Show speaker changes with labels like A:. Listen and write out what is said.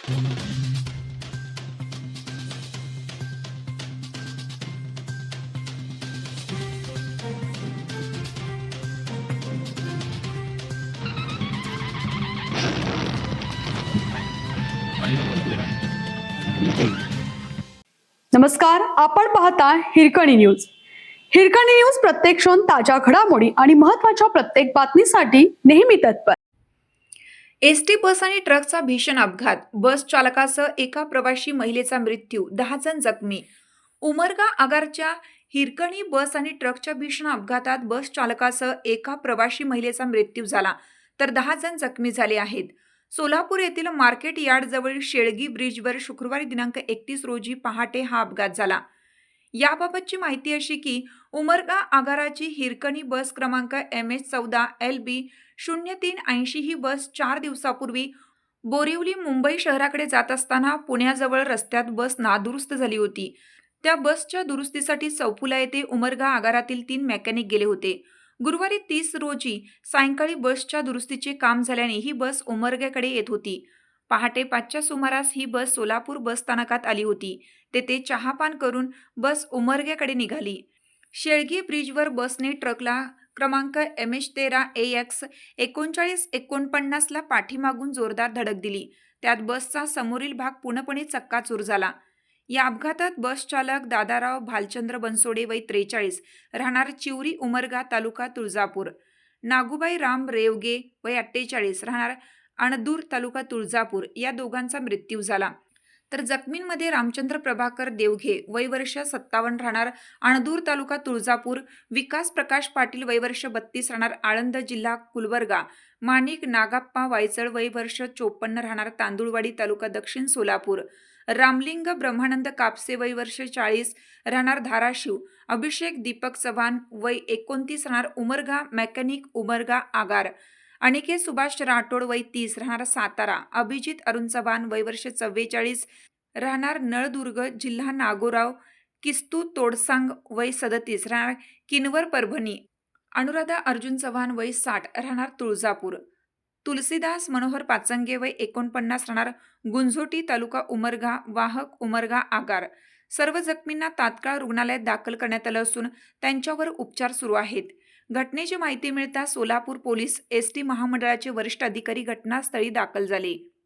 A: नमस्कार, आपण पाहता हिरकणी न्यूज. हिरकणी न्यूज प्रत्येक क्षण ताज्या घडामोडी आणि महत्त्वाच्या प्रत्येक बातमीसाठी नेहमी तत्पर.
B: एसटी बस आणि ट्रकचा भीषण अपघात. बस चालकासह एका प्रवासी महिलेचा मृत्यू, 10 जण जखमी. उमरगा आगारच्या हिरकणी बस आणि ट्रकच्या भीषण अपघातात बस चालकासह एका प्रवासी महिलेचा मृत्यू झाला, तर 10 जण जखमी झाले आहेत. सोलापूर येथील मार्केट यार्डजवळील शेळगी ब्रिजवर शुक्रवारी दिनांक 31 रोजी पहाटे हा अपघात झाला. याबाबतची माहिती अशी की उमरगा आगाराची हिरकणी बस क्रमांक MH14LB 0380 ही बस 4 दिवसापूर्वी बोरिवली मुंबई शहराकडे जात असताना पुण्याजवळ रस्त्यात बस नादुरुस्त झाली होती. त्या बसच्या दुरुस्तीसाठी चौफुला येथे उमरगा आगारातील 3 मेकॅनिक गेले होते. गुरुवारी 30 रोजी सायंकाळी बसच्या दुरुस्तीचे काम झाल्याने ही बस उमरग्याकडे येत होती. पहाटे 5च्या सुमारास ही बस सोलापूर बस स्थानकात आली होती. तेथे चहापान करून बस उमरग्याकडे निघाली. शेळगी ब्रिजवर बसने ट्रकला क्रमांक MH13AX 3949 ला पाठीमागून जोरदार धडक दिली. त्यात बसचा समोरील भाग पूर्णपणे चक्काचूर झाला. या अपघातात बस चालक दादाराव भालचंद्र बनसोडे वय 43 राहणार चिवरी उमरगा तालुका तुळजापूर, नागूबाई राम रेवगे वय 48 राहणार अणदूर तालुका तुळजापूर या दोघांचा मृत्यू झाला. तर जखमींमध्ये रामचंद्र प्रभाकर देवघे वय वर्ष 57 राहणार अणदूर तालुका तुळजापूर, विकास प्रकाश पाटील वय वर्ष 32 राहणार आळंद जिल्हा गुलबर्गा, माणिक नागाप्पा वायचळ वय वर्ष 54 राहणार तांदुळवाडी तालुका दक्षिण सोलापूर, रामलिंग ब्रह्मानंद कापसे वय वर्ष 40 राहणार धाराशिव, अभिषेक दीपक चव्हाण वय 29 राहणार उमरगा मेकॅनिक उमरगा आगार, अनिकेत सुभाष राठोड वय 30 राहणार सातारा, अभिजित अरुण चव्हाण वय वर्ष 44 राहणार नळदुर्ग जिल्हा नागोराव, किस्तू तोडसांग वय 37 राहणार किनवर परभणी, अनुराधा अर्जुन चव्हाण वय 60 राहणार तुळजापूर, तुलसीदास मनोहर पाचंगे वय 49 राहणार गुंजोटी तालुका उमरगा, वाहक उमरगा आगार. सर्व जखमींना तात्काळ रुग्णालयात दाखल करण्यात आलं असून त्यांच्यावर उपचार सुरू आहेत. घटनेची माहिती मिळताच सोलापूर पोलीस एसटी महामंडळाचे वरिष्ठ अधिकारी घटनास्थळी दाखल झाले.